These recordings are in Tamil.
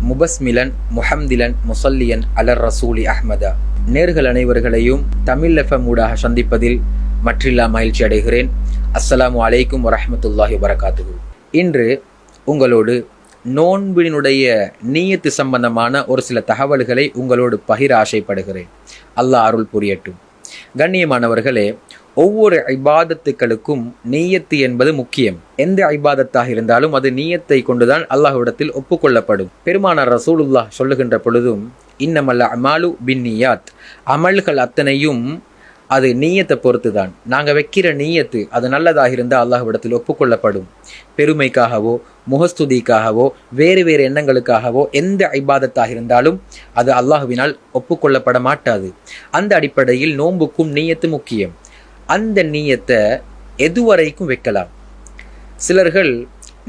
முபஸ்மிலன் முஹம்திலன் முசல்லியன் அலர் ரசூலி அஹ்மதா. நேர்கள் அனைவர்களையும் தமிழ் எஃப்எம் ஊடாக சந்திப்பதில் மற்றில்லா மகிழ்ச்சி அடைகிறேன். அஸ்ஸலாமு அலைக்கும் வரஹ்மத்துல்லாஹி வபரகாத்துஹு. இன்று உங்களோடு நோன்பினுடைய நீயத்து சம்பந்தமான ஒரு சில தகவல்களை உங்களோடு பகிர ஆசைப்படுகிறேன். அல்லாஹ் அருள் புரியட்டும். கண்ணியமானவர்களே, ஒவ்வொரு இபாதத்துக்களுக்கும் நீயத்து என்பது முக்கியம். எந்த இபாதத்தாக இருந்தாலும் அது நீயத்தை கொண்டுதான் அல்லாஹ்விடத்தில் ஒப்புக்கொள்ளப்படும். பெருமானார் ரசூலுல்லாஹ் சொல்லுகின்ற பொழுதும், இன்னமல் அமாலு பின்னியாத், அமல்கள் அத்தனையும் அது நீயத்தை பொறுத்து தான். நாங்கள் வைக்கிற நீயத்து அது நல்லதாக இருந்தால் அல்லாஹ்விடத்தில் ஒப்புக்கொள்ளப்படும். பெருமைக்காகவோ முகஸ்துதிக்காகவோ வேறு வேறு எண்ணங்களுக்காகவோ எந்த இபாதத்தாக இருந்தாலும் அது அல்லாஹ்வினால் ஒப்புக்கொள்ளப்பட மாட்டாது. அந்த அடிப்படையில் நோன்புக்கும் நீயத்து முக்கியம். அந்த நீயத்தை எதுவரைக்கும் வைக்கலாம்? சிலர்கள்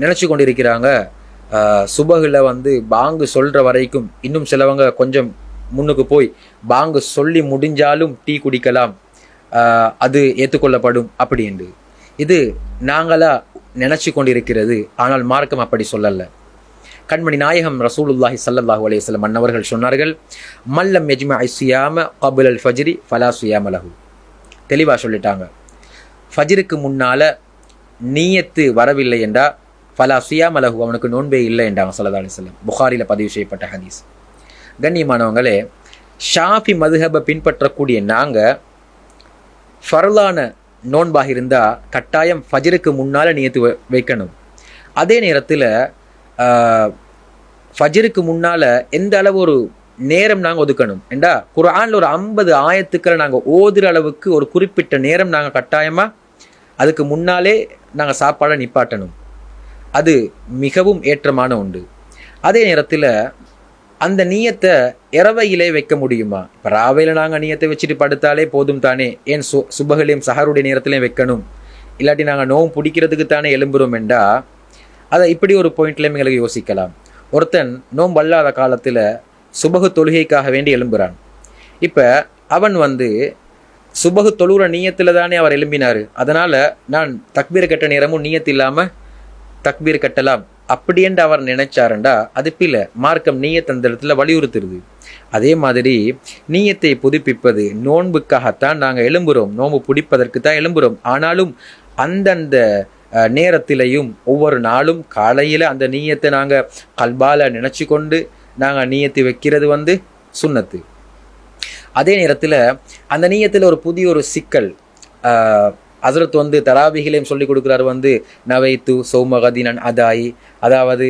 நினச்சி கொண்டிருக்கிறாங்க, சுபகில் பாங்கு சொல்கிற வரைக்கும், இன்னும் சிலவங்க கொஞ்சம் முன்னுக்கு போய் பாங்கு சொல்லி முடிஞ்சாலும் டீ குடிக்கலாம், அது ஏற்றுக்கொள்ளப்படும் அப்படின்னு. இது நாங்களா நினச்சி கொண்டிருக்கிறது. ஆனால் மார்க்கம் அப்படி சொல்லலை. கண்மணி நாயகம் ரசூலுல்லாஹி ஸல்லல்லாஹு அலைஹி வஸல்லம் அன்னவர்கள் சொன்னார்கள், மல்லம் யஜ்மஅ ஸியாம கப்ல அல் ஃபஜ்ரி ஃபலா ஸியாம லஹு. தெளிவாக சொல்லிட்டாங்க. ஃபஜ்ருக்கு முன்னால் நீயத்து வரவில்லை என்றா ஃபலா ஸியாம லஹு, அவனுக்கு நோன்பே இல்லை என்றாங்க ஸல்லல்லாஹு அலைஹி வஸல்லம். புகாரியில் பதிவு செய்யப்பட்ட ஹதீஸ். கண்ணியமானவங்களே, ஷாஃபி மதுஹபை பின்பற்றக்கூடிய நாங்கள் ஃபர்லான நோன்பாக இருந்தால் கட்டாயம் ஃபஜ்ருக்கு முன்னால் நியத்து வைக்கணும். அதே நேரத்தில் ஃபஜ்ருக்கு முன்னால் எந்த அளவு ஒரு நேரம் நாங்கள் ஒதுக்கணும் என்றா, குர்ஆனில் ஒரு 50 ஆயத்துக்களை நாங்கள் ஓதுற அளவுக்கு ஒரு குறிப்பிட்ட நேரம் நாங்கள் கட்டாயமாக அதுக்கு முன்னாலே நாங்கள் சாப்பாடை நிப்பாட்டணும். அது மிகவும் ஏற்றமான ஒன்று. அதே நேரத்தில் அந்த நீயத்தை இரவையிலே வைக்க முடியுமா? இப்போ ராவையில் நாங்கள் நீயத்தை வச்சுட்டு படுத்தாலே போதும் தானே, ஏன் சுபகலையும் சஹருடைய நேரத்துலையும் வைக்கணும்? இல்லாட்டி நாங்கள் நோம்பு பிடிக்கிறதுக்கு தானே எழும்புறோம் என்றா, அதை இப்படி ஒரு பாயிண்ட்லேயும் எங்களுக்கு யோசிக்கலாம். ஒருத்தன் நோம்பு அல்லாத காலத்தில் சுபகு தொழுகைக்காக வேண்டி எழும்புறான். இப்போ அவன் சுபகு தொழுகிற நீயத்தில் தானே அவர் எழும்பினார், அதனால் நான் தக்பீர் கட்ட நேரமும் நீயத்து இல்லாமல் தக்பீர் கட்டலாம் அப்படி என்று அவர் நினைச்சாருண்டா அது பிள்ளை. மார்க்கம் நீயத் அந்த இடத்துல வலியுறுத்துறது. அதே மாதிரி நீயத்தை புதுப்பிப்பது நோன்புக்காகத்தான் நாங்கள் எழும்புகிறோம், நோன்பு பிடிப்பதற்கு தான் எழும்புகிறோம். ஆனாலும் அந்தந்த நேரத்திலையும் ஒவ்வொரு நாளும் காலையில் அந்த நீயத்தை நாங்கள் கல்பால நினச்சி கொண்டு நாங்கள் நீயத்தை வைக்கிறது சுன்னத்து. அதே நேரத்தில் அந்த நீயத்தில் ஒரு புதிய ஒரு சிக்கல் ஹஸ்ரத் தராவிகளையும் சொல்லி கொடுக்குறாரு. நவைத்து சௌமகதினன் அதாயி, அதாவது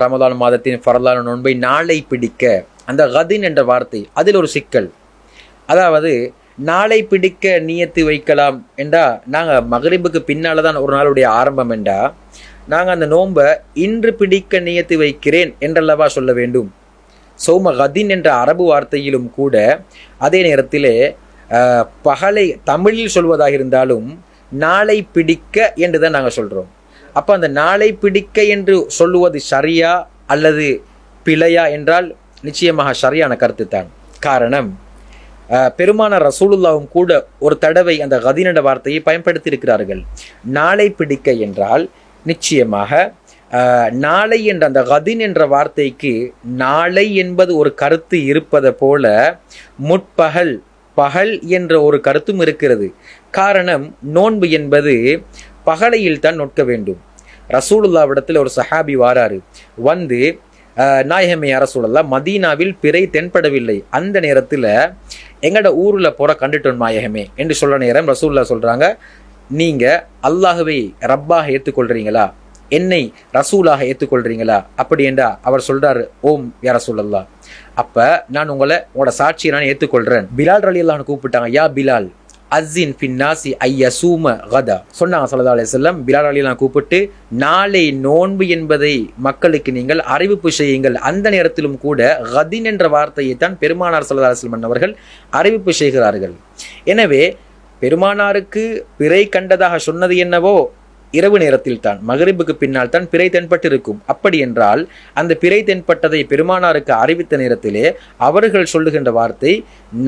ரமலான் மாதத்தின் ஃபர்லான நோன்பை நாளை பிடிக்க. அந்த கதின் என்ற வார்த்தை அதில் ஒரு சிக்கல். அதாவது நாளை பிடிக்க நீயத்து வைக்கலாம் என்றா, நாங்கள் மகரிபுக்கு பின்னால் தான் ஒரு நாளுடைய ஆரம்பம் என்றா, நாங்கள் அந்த நோன்பை இன்று பிடிக்க நீயத்து வைக்கிறேன் என்றல்லவா சொல்ல வேண்டும். சௌமகதின் என்ற அரபு வார்த்தையிலும் கூட அதே நேரத்திலே பகலை தமிழில் சொல்வதாக இருந்தாலும் நாளை பிடிக்க என்று தான் நாங்கள் சொல்கிறோம். அப்போ அந்த நாளை பிடிக்க என்று சொல்லுவது சரியா அல்லது பிழையா என்றால் நிச்சயமாக சரியான கருத்து தான். காரணம், பெருமானார் ரசூலுல்லாவும் கூட ஒரு தடவை அந்த கதீன் என்ற வார்த்தையை பயன்படுத்தி இருக்கிறார்கள். நாளை பிடிக்க என்றால் நிச்சயமாக நாளை என்ற அந்த கதீன் என்ற வார்த்தைக்கு நாளை என்பது ஒரு கருத்து இருப்பதை போல முற்பகல் பகல் என்ற ஒரு கருத்தும் இருக்கிறது. காரணம், நோன்பு என்பது பகலையில் தான் நோக்க வேண்டும். ரசூலுல்லாவிடத்தில் ஒரு சஹாபி வாராரு. நாயகமே ரசூலுல்லாஹ், மதீனாவில் பிறை தென்படவில்லை, அந்த நேரத்தில் எங்களோட ஊரில் போகிற கண்டுட்டோம் நாயகமே என்று சொல்ல நேரம் ரசூலுல்லாஹ் சொல்கிறாங்க, நீங்கள் அல்லாஹ்வை ரப்பாக ஏற்றுக்கொள்கிறீங்களா, என்னை ரசூலாக ஏற்றுக்கொள்கிறீங்களா அப்படி என்றா அவர் சொல்கிறார், ஓம் யா ரசூலல்லாஹ், அப்போ நான் உங்களோட சாட்சியை நான் ஏற்றுக்கொள்கிறேன். பிலால் ரலியல்லாஹு கூப்பிட்டாங்க, யா பிலால் அஸ்ஸின் ஃபின்னாசி ஐயசூம கதா சொன்னாங்க ஸல்லல்லாஹு அலைஹி வஸல்லம். பிலால் ரலியல்லாஹு கூப்பிட்டு நாளை நோன்பு என்பதை மக்களுக்கு நீங்கள் அறிவிப்பு செய்யுங்கள். அந்த நேரத்திலும் கூட கதின் என்ற வார்த்தையை தான் பெருமானார் ஸல்லல்லாஹு அலைஹி வஸல்லம் அவர்கள் அறிவிப்பு செய்கிறார்கள். எனவே பெருமானாருக்கு பிறை கண்டதாக சொன்னது என்னவோ இரவு நேரத்தில் தான், மகரிபுக்கு பின்னால் தான் பிறை தென்பட்டிருக்கும். அப்படி என்றால் அந்த பிறை தென்பட்டதை பெருமானாருக்கு அறிவித்த நேரத்திலே அவர்கள் சொல்லுகின்ற வார்த்தை,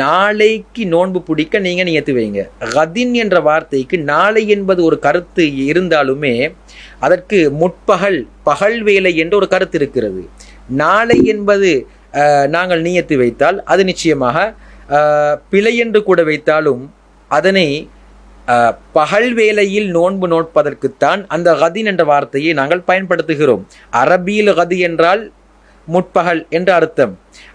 நாளைக்கு நோன்பு பிடிக்க நீங்கள் நியத்து வைங்க. கதின் என்ற வார்த்தைக்கு நாளை என்பது ஒரு கருத்து இருந்தாலுமே அதற்கு முற்பகல் பகல் வேலை என்ற ஒரு கருத்து இருக்கிறது. நாளை என்பது நாங்கள் நியத்து வைத்தால் அது நிச்சயமாக பிழை என்று கூட வைத்தாலும் அதனை பகல் வேளையில் நோன்பு நோட்பதற்குத்தான் அந்த கதின் என்ற வார்த்தையை நாங்கள் பயன்படுத்துகிறோம். அரபியில் கதி என்றால் முற்பகல் என்ற அர்த்தம்.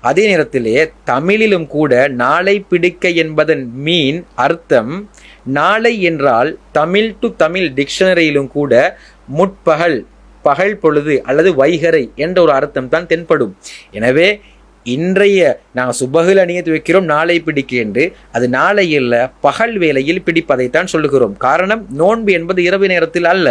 அதே நேரத்திலே தமிழிலும் கூட நாளை பிடிக்க என்பதன் மீன் அர்த்தம் நாளை என்றால் தமிழ் டு தமிழ் டிக்ஷனரியிலும் கூட முற்பகல், பகல் பொழுது அல்லது வைகரை என்ற ஒரு அர்த்தம் தான் தென்படும். எனவே இன்றைய நாங்கள் சுபகுல நியத்து வைக்கிறோம் நாளை பிடிக்க என்று, அது நாளை இல்ல பகல் வேளையில் பிடிப்பதைத்தான் சொல்லுகிறோம். காரணம் நோன்பு என்பது இரவு நேரத்தில் அல்ல,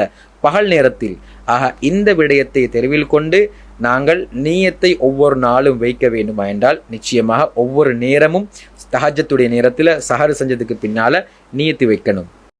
பகல் நேரத்தில். ஆக இந்த விடயத்தை தெரிவில் கொண்டு நாங்கள் நீயத்தை ஒவ்வொரு நாளும் வைக்க வேண்டுமா என்றால் நிச்சயமாக ஒவ்வொரு நேரமும் தஹஜ்ஜத்துடைய நேரத்தில் சஹர் செஞ்சதுக்கு பின்னால நீயத்து வைக்கணும்.